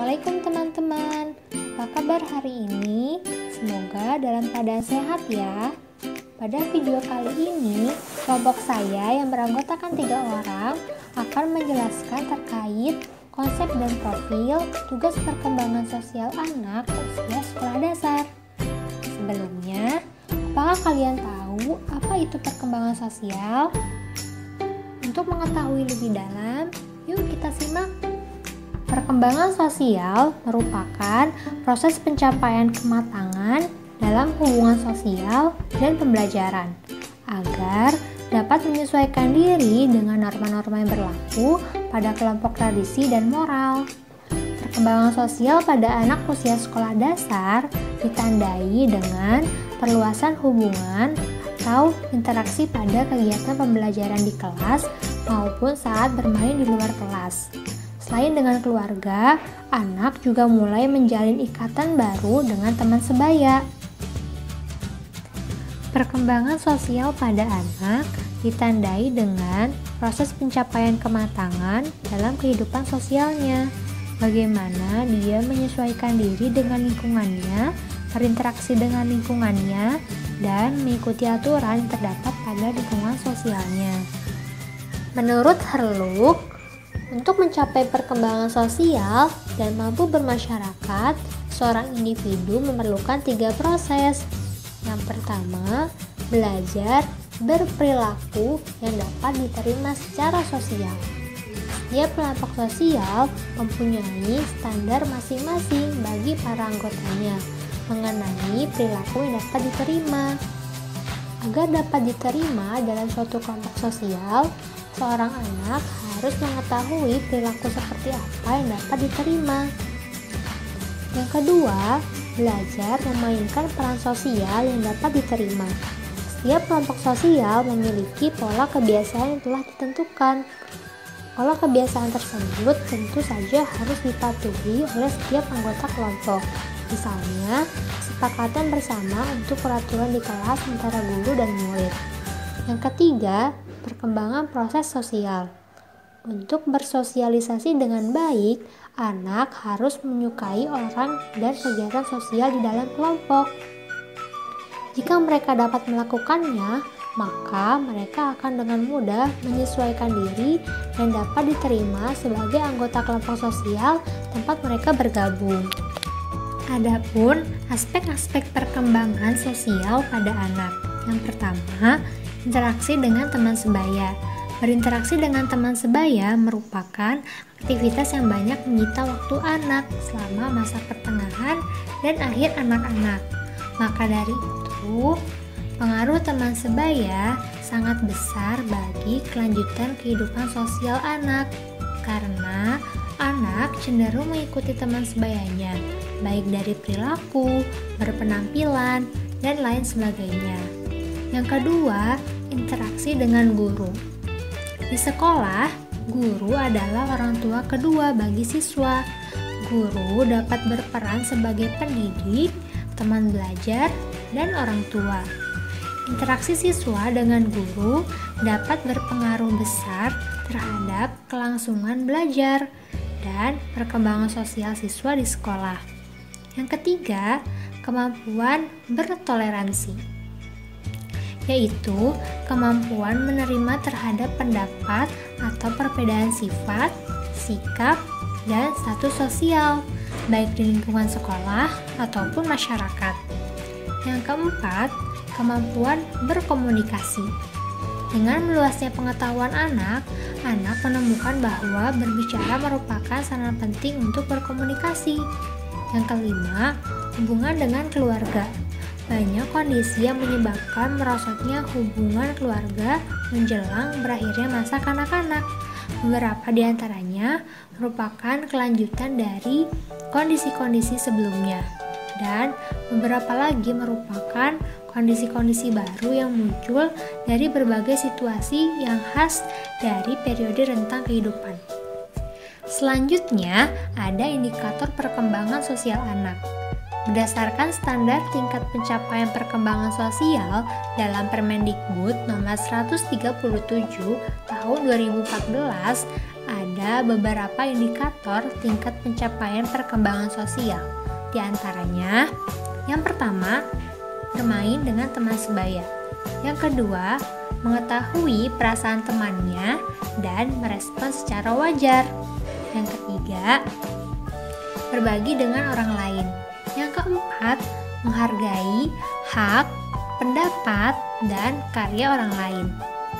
Assalamualaikum teman-teman. Apa kabar hari ini? Semoga dalam keadaan sehat ya. Pada video kali ini, kelompok saya yang beranggotakan 3 orang akan menjelaskan terkait konsep dan profil tugas perkembangan sosial anak usia sekolah dasar. Sebelumnya, apakah kalian tahu apa itu perkembangan sosial? Untuk mengetahui lebih dalam, yuk kita simak. Perkembangan sosial merupakan proses pencapaian kematangan dalam hubungan sosial dan pembelajaran agar dapat menyesuaikan diri dengan norma-norma yang berlaku pada kelompok tradisi dan moral. Perkembangan sosial pada anak usia sekolah dasar ditandai dengan perluasan hubungan atau interaksi pada kegiatan pembelajaran di kelas maupun saat bermain di luar kelas. Selain dengan keluarga, anak juga mulai menjalin ikatan baru dengan teman sebaya. Perkembangan sosial pada anak ditandai dengan proses pencapaian kematangan dalam kehidupan sosialnya. Bagaimana dia menyesuaikan diri dengan lingkungannya, berinteraksi dengan lingkungannya, dan mengikuti aturan yang terdapat pada lingkungan sosialnya. Menurut Herluk, untuk mencapai perkembangan sosial dan mampu bermasyarakat, seorang individu memerlukan 3 proses. Yang pertama, belajar berperilaku yang dapat diterima secara sosial. Setiap kelompok sosial mempunyai standar masing-masing bagi para anggotanya mengenai perilaku yang dapat diterima. Agar dapat diterima dalam suatu kelompok sosial, seorang anak harus mengetahui perilaku seperti apa yang dapat diterima. Yang kedua, belajar memainkan peran sosial yang dapat diterima. Setiap kelompok sosial memiliki pola kebiasaan yang telah ditentukan. Pola kebiasaan tersebut tentu saja harus dipatuhi oleh setiap anggota kelompok. Misalnya, kesepakatan bersama untuk peraturan di kelas antara guru dan murid. Yang ketiga, perkembangan proses sosial. Untuk bersosialisasi dengan baik, anak harus menyukai orang dan kegiatan sosial di dalam kelompok. Jika mereka dapat melakukannya, maka mereka akan dengan mudah menyesuaikan diri dan dapat diterima sebagai anggota kelompok sosial tempat mereka bergabung. Adapun aspek-aspek perkembangan sosial pada anak. Yang pertama, interaksi dengan teman sebaya. Berinteraksi dengan teman sebaya merupakan aktivitas yang banyak menyita waktu anak selama masa pertengahan dan akhir anak-anak. Maka dari itu, pengaruh teman sebaya sangat besar bagi kelanjutan kehidupan sosial anak, karena anak cenderung mengikuti teman sebayanya, baik dari perilaku, berpenampilan, dan lain sebagainya. Yang kedua, interaksi dengan guru. Di sekolah, guru adalah orang tua kedua bagi siswa. Guru dapat berperan sebagai pendidik, teman belajar, dan orang tua. Interaksi siswa dengan guru dapat berpengaruh besar terhadap kelangsungan belajar dan perkembangan sosial siswa di sekolah. Yang ketiga, kemampuan bertoleransi, yaitu kemampuan menerima terhadap pendapat atau perbedaan sifat, sikap, dan status sosial, baik di lingkungan sekolah ataupun masyarakat. Yang keempat, kemampuan berkomunikasi. Dengan meluasnya pengetahuan anak menemukan bahwa berbicara merupakan sarana penting untuk berkomunikasi. Yang kelima, hubungan dengan keluarga. Banyak kondisi yang menyebabkan merosotnya hubungan keluarga menjelang berakhirnya masa kanak-kanak. Beberapa di antaranya merupakan kelanjutan dari kondisi-kondisi sebelumnya, dan beberapa lagi merupakan kondisi-kondisi baru yang muncul dari berbagai situasi yang khas dari periode rentang kehidupan. Selanjutnya, ada indikator perkembangan sosial anak. Berdasarkan standar tingkat pencapaian perkembangan sosial dalam Permendikbud nomor 137 tahun 2014, ada ada beberapa indikator tingkat pencapaian perkembangan sosial. Di antaranya, yang pertama, bermain dengan teman sebaya. Yang kedua, mengetahui perasaan temannya dan merespon secara wajar. Yang ketiga, berbagi dengan orang lain. Yang keempat, menghargai hak, pendapat, dan karya orang lain.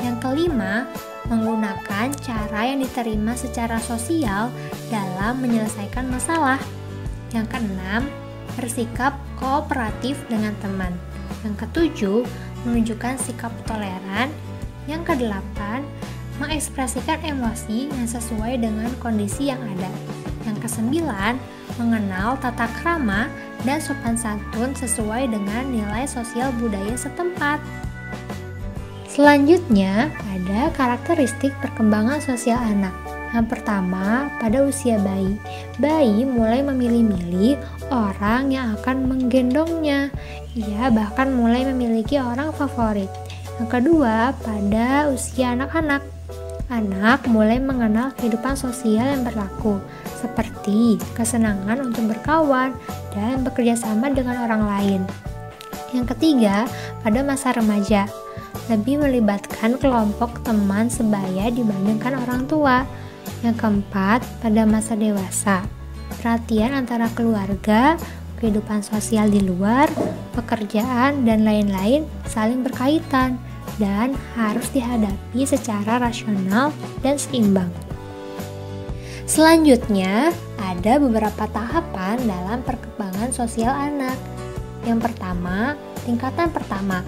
Yang kelima, menggunakan cara yang diterima secara sosial dalam menyelesaikan masalah. Yang keenam, bersikap kooperatif dengan teman. Yang ketujuh, menunjukkan sikap toleran. Yang kedelapan, mengekspresikan emosi yang sesuai dengan kondisi yang ada. Yang kesembilan, mengenal tata krama dan sopan santun sesuai dengan nilai sosial budaya setempat. Selanjutnya, ada karakteristik perkembangan sosial anak. Yang pertama, pada usia bayi. Bayi mulai memilih-milih orang yang akan menggendongnya. Ia bahkan mulai memiliki orang favorit. Yang kedua, pada usia anak-anak. Anak mulai mengenal kehidupan sosial yang berlaku, seperti kesenangan untuk berkawan dan bekerja sama dengan orang lain. Yang ketiga, pada masa remaja. Lebih melibatkan kelompok teman sebaya dibandingkan orang tua. Yang keempat, pada masa dewasa, perhatian antara keluarga, kehidupan sosial di luar, pekerjaan, dan lain-lain saling berkaitan dan harus dihadapi secara rasional dan seimbang. Selanjutnya, ada beberapa tahapan dalam perkembangan sosial anak. Yang pertama, tingkatan pertama.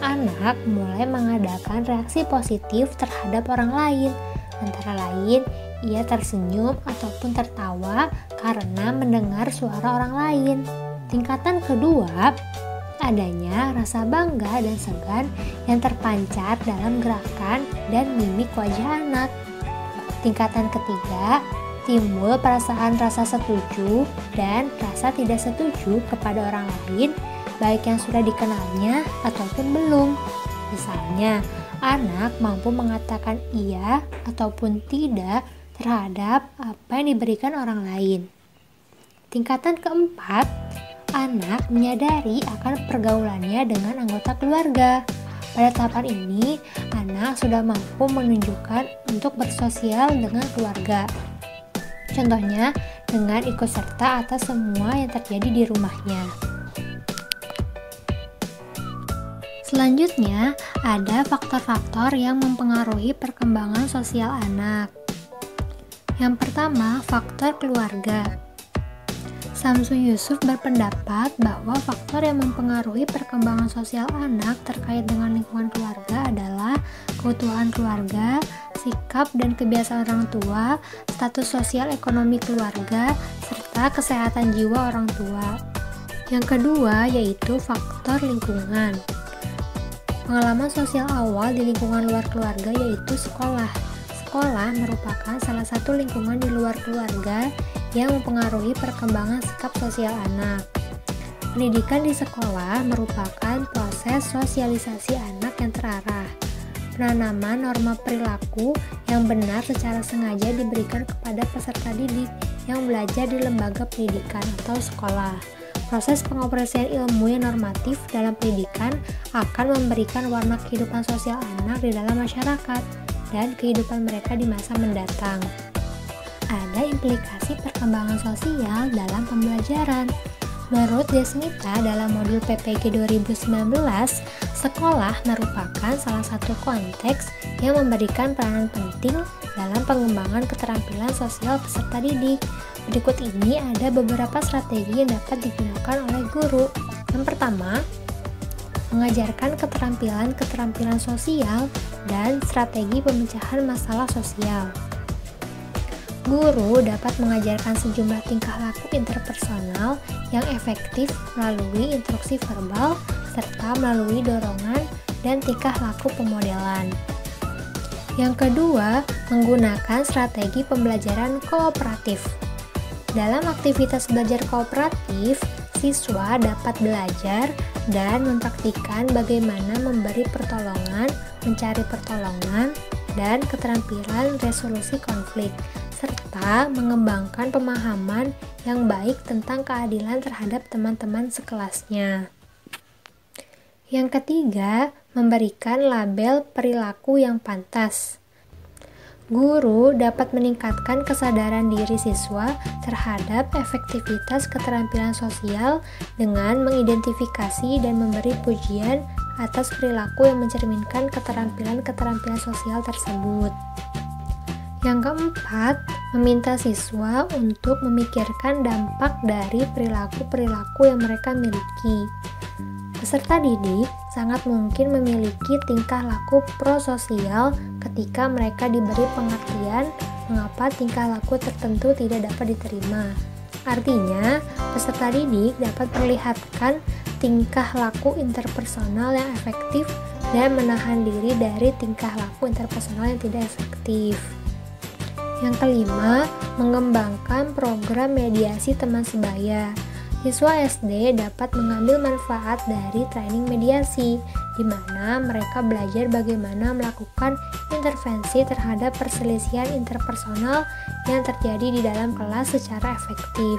Anak mulai mengadakan reaksi positif terhadap orang lain. Antara lain, ia tersenyum ataupun tertawa karena mendengar suara orang lain. Tingkatan kedua, adanya rasa bangga dan segan yang terpancar dalam gerakan dan mimik wajah anak. Tingkatan ketiga, timbul perasaan rasa setuju dan rasa tidak setuju kepada orang lain, baik yang sudah dikenalnya ataupun belum. Misalnya, anak mampu mengatakan iya ataupun tidak terhadap apa yang diberikan orang lain. Tingkatan keempat, anak menyadari akan pergaulannya dengan anggota keluarga. Pada tahapan ini, anak sudah mampu menunjukkan untuk bersosial dengan keluarga. Contohnya, dengan ikut serta atas semua yang terjadi di rumahnya. Selanjutnya, ada faktor-faktor yang mempengaruhi perkembangan sosial anak. Yang pertama, faktor keluarga. Samsul Yusuf berpendapat bahwa faktor yang mempengaruhi perkembangan sosial anak terkait dengan lingkungan keluarga adalah keutuhan keluarga, sikap dan kebiasaan orang tua, status sosial ekonomi keluarga, serta kesehatan jiwa orang tua. Yang kedua yaitu faktor lingkungan. Pengalaman sosial awal di lingkungan luar keluarga yaitu sekolah. Sekolah merupakan salah satu lingkungan di luar keluarga yang mempengaruhi perkembangan sikap sosial anak. Pendidikan di sekolah merupakan proses sosialisasi anak yang terarah. Penanaman norma perilaku yang benar secara sengaja diberikan kepada peserta didik yang belajar di lembaga pendidikan atau sekolah. Proses pengoperasian ilmu yang normatif dalam pendidikan akan memberikan warna kehidupan sosial anak di dalam masyarakat dan kehidupan mereka di masa mendatang. Ada implikasi perkembangan sosial dalam pembelajaran. Menurut Desmita dalam modul PPG 2019, sekolah merupakan salah satu konteks yang memberikan peranan penting dalam pengembangan keterampilan sosial peserta didik. Berikut ini ada beberapa strategi yang dapat digunakan oleh guru. Yang pertama, mengajarkan keterampilan-keterampilan sosial dan strategi pemecahan masalah sosial. Guru dapat mengajarkan sejumlah tingkah laku interpersonal yang efektif melalui instruksi verbal serta melalui dorongan dan tingkah laku pemodelan. Yang kedua, menggunakan strategi pembelajaran kooperatif. Dalam aktivitas belajar kooperatif, siswa dapat belajar dan mempraktikkan bagaimana memberi pertolongan, mencari pertolongan, dan keterampilan resolusi konflik. serta mengembangkan pemahaman yang baik tentang keadilan terhadap teman-teman sekelasnya. Yang ketiga, memberikan label perilaku yang pantas. Guru dapat meningkatkan kesadaran diri siswa terhadap efektivitas keterampilan sosial dengan mengidentifikasi dan memberi pujian atas perilaku yang mencerminkan keterampilan-keterampilan sosial tersebut. Yang keempat, meminta siswa untuk memikirkan dampak dari perilaku-perilaku yang mereka miliki. Peserta didik sangat mungkin memiliki tingkah laku prososial ketika mereka diberi pengertian mengapa tingkah laku tertentu tidak dapat diterima. Artinya, peserta didik dapat memperlihatkan tingkah laku interpersonal yang efektif dan menahan diri dari tingkah laku interpersonal yang tidak efektif. Yang kelima, mengembangkan program mediasi teman sebaya. Siswa SD dapat mengambil manfaat dari training mediasi, di mana mereka belajar bagaimana melakukan intervensi terhadap perselisihan interpersonal yang terjadi di dalam kelas secara efektif.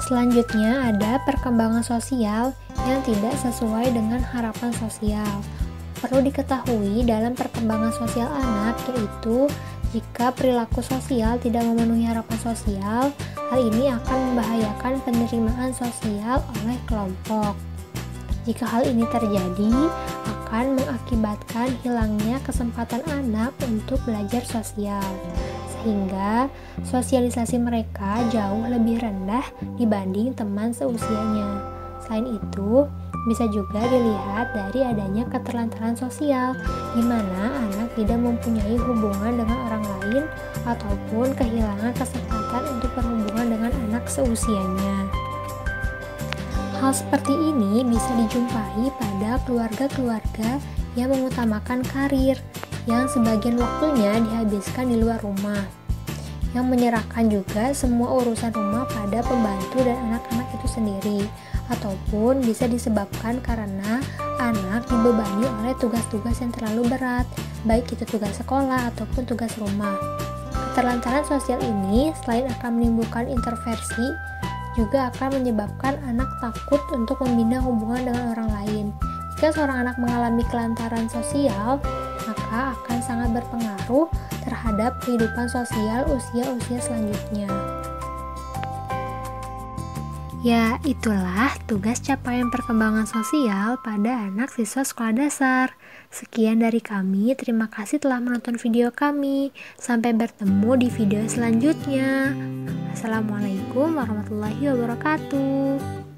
Selanjutnya ada perkembangan sosial yang tidak sesuai dengan harapan sosial. Perlu diketahui dalam perkembangan sosial anak yaitu jika perilaku sosial tidak memenuhi harapan sosial, hal ini akan membahayakan penerimaan sosial oleh kelompok. Jika hal ini terjadi, akan mengakibatkan hilangnya kesempatan anak untuk belajar sosial, sehingga sosialisasi mereka jauh lebih rendah dibanding teman seusianya. Selain itu, bisa juga dilihat dari adanya keterlantaran sosial, di mana anak tidak mempunyai hubungan dengan orang lain ataupun kehilangan kesempatan untuk berhubungan dengan anak seusianya. Hal seperti ini bisa dijumpai pada keluarga-keluarga yang mengutamakan karir, yang sebagian waktunya dihabiskan di luar rumah, yang menyerahkan juga semua urusan rumah pada pembantu dan anak-anak itu sendiri, ataupun bisa disebabkan karena anak dibebani oleh tugas-tugas yang terlalu berat, baik itu tugas sekolah ataupun tugas rumah. Keterlantaran sosial ini selain akan menimbulkan introversi, juga akan menyebabkan anak takut untuk membina hubungan dengan orang lain. Jika seorang anak mengalami kelantaran sosial, maka akan sangat berpengaruh terhadap kehidupan sosial usia-usia selanjutnya. Ya, itulah tugas capaian perkembangan sosial pada anak siswa sekolah dasar. Sekian dari kami, terima kasih telah menonton video kami. Sampai bertemu di video selanjutnya. Assalamualaikum warahmatullahi wabarakatuh.